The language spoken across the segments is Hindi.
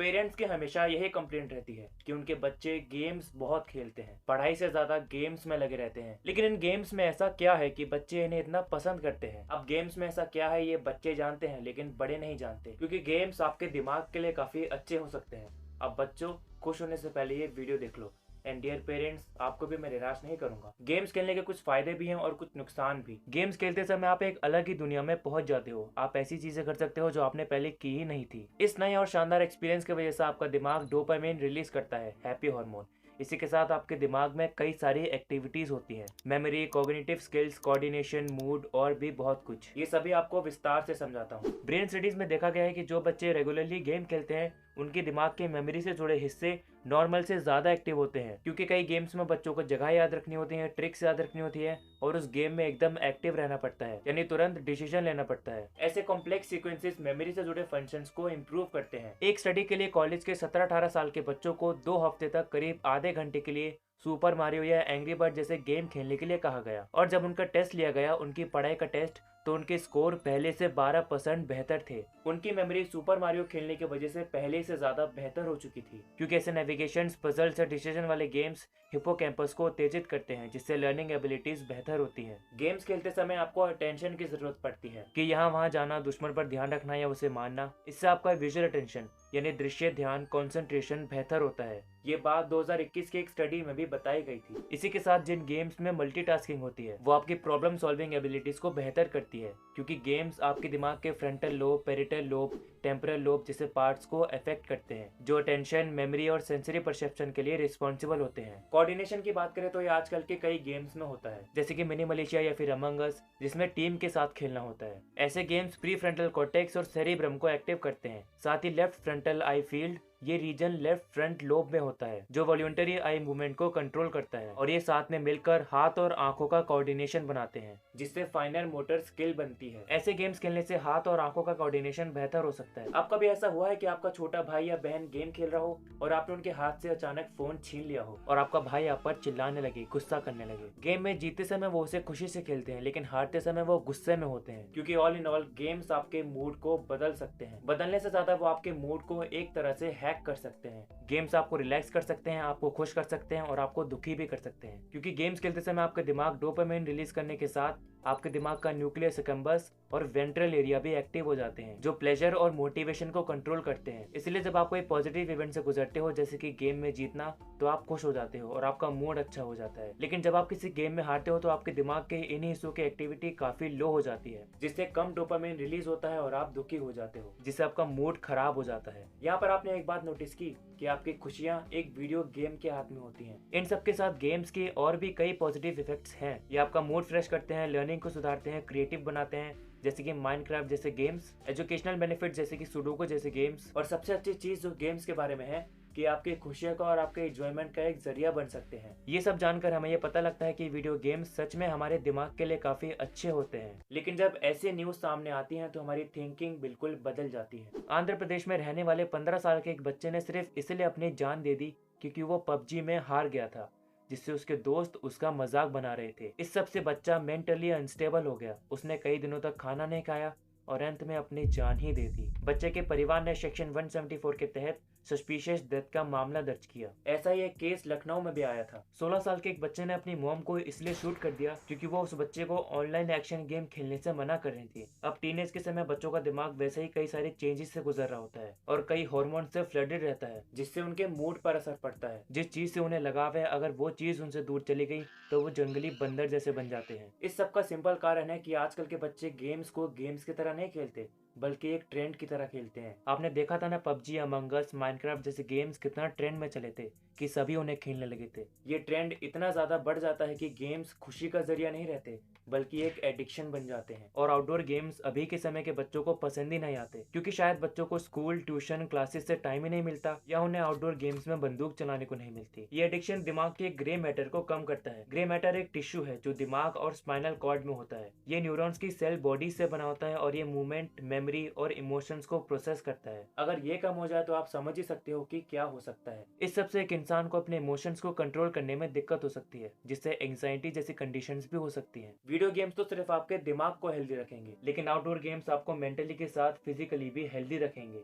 पेरेंट्स की हमेशा यही कंप्लेंट रहती है कि उनके बच्चे गेम्स बहुत खेलते हैं, पढ़ाई से ज्यादा गेम्स में लगे रहते हैं। लेकिन इन गेम्स में ऐसा क्या है कि बच्चे इन्हें इतना पसंद करते हैं? अब गेम्स में ऐसा क्या है ये बच्चे जानते हैं लेकिन बड़े नहीं जानते, क्योंकि गेम्स आपके दिमाग के लिए काफी अच्छे हो सकते हैं। अब बच्चों, खुश होने से पहले ये वीडियो देख लो। एंड डियर पेरेंट्स, आपको भी मैं निराश नहीं करूंगा। गेम्स खेलने के कुछ फायदे भी हैं और कुछ नुकसान भी। गेम्स खेलते समय आप एक अलग ही दुनिया में पहुंच जाते हो। आप ऐसी चीजें कर सकते हो जो आपने पहले की ही नहीं थी। इस नए और शानदार एक्सपीरियंस की वजह से आपका दिमाग डोपामिन रिलीज करता है, हैप्पी हार्मोन। इसी के साथ आपके दिमाग में कई सारी एक्टिविटीज होती हैं, memory, cognitive skills, coordination, mood और भी बहुत कुछ। ये सभी आपको विस्तार से समझाता हूँ। ब्रेन स्टडीज में देखा गया है कि जो बच्चे रेगुलरली गेम खेलते हैं उनके दिमाग के मेमोरी से जुड़े हिस्से नॉर्मल से ज्यादा एक्टिव होते हैं, क्योंकि कई गेम्स में बच्चों को जगह याद रखनी होती है, ट्रिक्स याद रखनी होती है और उस गेम में एकदम एक्टिव रहना पड़ता है, यानी तुरंत डिसीजन लेना पड़ता है। ऐसे कॉम्प्लेक्स सीक्वेंसेस मेमोरी से जुड़े फंक्शंस को इम्प्रूव करते हैं। एक स्टडी के लिए कॉलेज के 17-18 साल के बच्चों को 2 हफ्ते तक करीब आधे घंटे के लिए सुपर मारियो या एंग्री बर्ड जैसे गेम खेलने के लिए कहा गया, और जब उनका टेस्ट लिया गया, उनकी पढ़ाई का टेस्ट, तो उनके स्कोर पहले से 12% बेहतर थे। उनकी मेमोरी सुपर मारियो खेलने की वजह से पहले से ज्यादा बेहतर हो चुकी थी, क्योंकि ऐसे नेविगेशन, पजल्स और डिसीजन वाले गेम्स हिप्पोकैम्पस को उत्तेजित करते हैं, जिससे लर्निंग एबिलिटीज बेहतर होती हैं। गेम्स खेलते समय आपको अटेंशन की जरूरत पड़ती है कि यहाँ वहाँ जाना, दुश्मन पर ध्यान रखना या उसे मारना। इससे आपका विजुअल अटेंशन यानी दृश्य ध्यान, कंसंट्रेशन बेहतर होता है। ये बात 2021 की एक स्टडी में भी बताई गई थी। इसी के साथ जिन गेम्स में मल्टीटास्किंग होती है वो आपकी प्रॉब्लम सॉल्विंग एबिलिटीज को बेहतर करती है, क्योंकि गेम्स आपके दिमाग के frontal lobe, parietal lobe, temporal lobe जैसे पार्ट्स को अफेक्ट करते हैं, जो अटेंशन, मेमोरी और सेंसरी परसेप्शन के लिए रिस्पॉन्सिबल होते हैं। कोऑर्डिनेशन की बात करें तो ये आजकल के कई गेम्स में होता है, जैसे कि मिनी मलेशिया या फिर अमंग अस, जिसमें टीम के साथ खेलना होता है। ऐसे गेम्स प्री फ्रंटल कॉर्टेक्स और सेरिब्रम को एक्टिव करते हैं। साथ ही लेफ्ट फ्रंटल आई फील्ड, ये रीजन लेफ्ट फ्रंट लोब में होता है, जो वॉल्यूंटरी आई मूवमेंट को कंट्रोल करता है, और ये साथ में मिलकर हाथ और आंखों का कोऑर्डिनेशन बनाते हैं, जिससे फाइनल मोटर स्किल बनती है। ऐसे गेम्स खेलने से हाथ और आंखों का कोऑर्डिनेशन बेहतर हो सकता है। आपका भी ऐसा हुआ है कि आपका छोटा भाई या बहन गेम खेल रहा हो और आपने उनके हाथ से अचानक फोन छीन लिया हो और आपका भाई आप पर चिल्लाने लगे, गुस्सा करने लगे? गेम में जीतते समय वो उसे खुशी से खेलते हैं, लेकिन हारते समय वो गुस्से में होते हैं, क्योंकि ऑल इन ऑल गेम्स आपके मूड को बदल सकते हैं। बदलने से ज्यादा वो आपके मूड को एक तरह से हैक कर सकते हैं। गेम्स आपको रिलैक्स कर सकते हैं, आपको खुश कर सकते हैं और आपको दुखी भी कर सकते हैं, क्योंकि गेम्स खेलते समय आपका दिमाग डोपामिन रिलीज करने के साथ आपके दिमाग का न्यूक्लियस एकम्बस और वेंट्रल एरिया भी एक्टिव हो जाते हैं, जो प्लेजर और मोटिवेशन को कंट्रोल करते हैं। इसलिए जब आप कोई पॉजिटिव इवेंट से गुजरते हो, जैसे कि गेम में जीतना, तो आप खुश हो जाते हो और आपका मूड अच्छा हो जाता है। लेकिन जब आप किसी गेम में हारते हो तो आपके दिमाग के इन हिस्सों की एक्टिविटी काफी लो हो जाती है, जिससे कम डोपामिन रिलीज होता है और आप दुखी हो जाते हो, जिससे आपका मूड खराब हो जाता है। यहाँ पर आपने एक बात नोटिस की कि आपकी खुशियाँ एक वीडियो गेम के हाथ में होती हैं। इन सब के साथ गेम्स के और भी कई पॉजिटिव इफेक्ट्स हैं। ये आपका मूड फ्रेश करते हैं, लर्निंग को सुधारते हैं, क्रिएटिव बनाते हैं, जैसे कि माइनक्राफ्ट जैसे गेम्स, एजुकेशनल बेनिफिट जैसे कि सुडोकू जैसे गेम्स, और सबसे अच्छी चीज जो गेम्स के बारे में है कि आपकी खुशियों का और आपके एंजॉयमेंट का एक जरिया बन सकते हैं। ये सब जानकर हमें ये पता लगता है कि वीडियो गेम्स सच में हमारे दिमाग के लिए काफी अच्छे होते हैं। लेकिन जब ऐसे न्यूज सामने आती हैं तो हमारी थिंकिंग बिल्कुल बदल जाती है। आंध्र प्रदेश में रहने वाले 15 साल के एक बच्चे ने सिर्फ इसलिए अपनी जान दे दी क्योंकि वो पबजी में हार गया था, जिससे उसके दोस्त उसका मजाक बना रहे थे। इस सब से बच्चा मेंटली अनस्टेबल हो गया। उसने कई दिनों तक खाना नहीं खाया और अंत में अपनी जान ही दे दी। बच्चे के परिवार ने सेक्शन 174 के तहत सस्पिशियस डेथ का मामला दर्ज किया। ऐसा ही एक केस लखनऊ में भी आया था। 16 साल के एक बच्चे ने अपनी मॉम को इसलिए शूट कर दिया क्योंकि वो उस बच्चे को ऑनलाइन एक्शन गेम खेलने से मना कर रही थी। अब टीनेज के समय बच्चों का दिमाग वैसे ही कई सारे चेंजेस से गुजर रहा होता है और कई हार्मोन से फ्लडेड रहता है, जिससे उनके मूड पर असर पड़ता है। जिस चीज से उन्हें लगाव है, अगर वो चीज उनसे दूर चली गई तो वो जंगली बंदर जैसे बन जाते हैं। इस सब का सिंपल कारण है कि आजकल के बच्चे गेम्स को गेम्स की तरह नहीं खेलते, बल्कि एक ट्रेंड की तरह खेलते हैं। आपने देखा था ना, पबजी, अमंग अस, माइनक्राफ्ट जैसे गेम्स कितना ट्रेंड में चले थे कि सभी उन्हें खेलने लगे थे। ये ट्रेंड इतना ज्यादा बढ़ जाता है कि गेम्स खुशी का जरिया नहीं रहते, बल्कि एक एडिक्शन बन जाते हैं। और आउटडोर गेम्स अभी के समय के बच्चों को पसंद ही नहीं आते, क्योंकि शायद बच्चों को स्कूल, ट्यूशन, क्लासेस से टाइम ही नहीं मिलता, या उन्हें आउटडोर गेम्स में बंदूक चलाने को नहीं मिलती। ये एडिक्शन दिमाग के ग्रे मैटर को कम करता है। ग्रे मैटर एक टिश्यू है जो दिमाग और स्पाइनल कॉर्ड में होता है। ये न्यूरॉन्स की सेल बॉडी से बना होता है और ये मूवमेंट, मेमोरी और इमोशंस को प्रोसेस करता है। अगर ये कम हो जाए तो आप समझ ही सकते हो कि क्या हो सकता है। इस सब से एक इंसान को अपने इमोशंस को कंट्रोल करने में दिक्कत हो सकती है, जिससे एंग्जाइटी जैसी कंडीशंस भी हो सकती हैं। वीडियो गेम्स तो सिर्फ आपके दिमाग को हेल्दी रखेंगे, लेकिन आउटडोर गेम्स आपको मेंटली के साथ फिजिकली भी हेल्दी रखेंगे।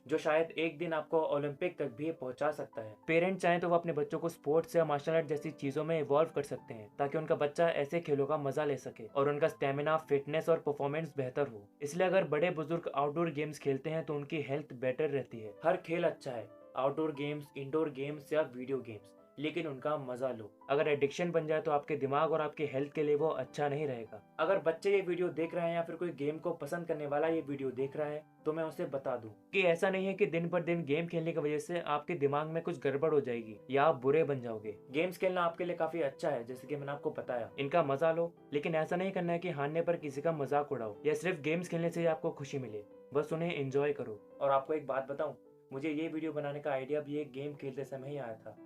जो शायद एक दिन आपको ओलंपिक तक भी पहुंचा सकता है। पेरेंट चाहें तो वो अपने बच्चों को स्पोर्ट्स या मार्शल आर्ट जैसी चीजों में इवॉल्व कर सकते हैं, ताकि उनका बच्चा ऐसे खेलों का मजा ले सके और उनका स्टेमिना, फिटनेस और परफॉर्मेंस बेहतर हो। इसलिए अगर बड़े बुजुर्ग आउटडोर गेम्स खेलते हैं तो उनकी हेल्थ बेटर रहती है। हर खेल अच्छा है, आउटडोर गेम्स, इंडोर गेम्स या वीडियो गेम्स, लेकिन उनका मजा लो। अगर एडिक्शन बन जाए तो आपके दिमाग और आपके हेल्थ के लिए वो अच्छा नहीं रहेगा। अगर बच्चे ये वीडियो देख रहे हैं या फिर कोई गेम को पसंद करने वाला ये वीडियो देख रहा है तो मैं उसे बता दूं कि ऐसा नहीं है कि दिन पर दिन गेम खेलने की वजह से आपके दिमाग में कुछ गड़बड़ हो जाएगी या आप बुरे बन जाओगे। गेम्स खेलना आपके लिए काफी अच्छा है, जैसे कि मैंने आपको बताया। इनका मजा लो, लेकिन ऐसा नहीं करना है कि हारने पर किसी का मजाक उड़ाओ या सिर्फ गेम्स खेलने से ही आपको खुशी मिले। बस उन्हें एंजॉय करो। और आपको एक बात बताऊं, मुझे ये वीडियो बनाने का आइडिया भी एक गेम खेलते समय ही आया था।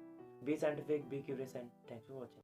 B scientific, be curious and thanks for watching.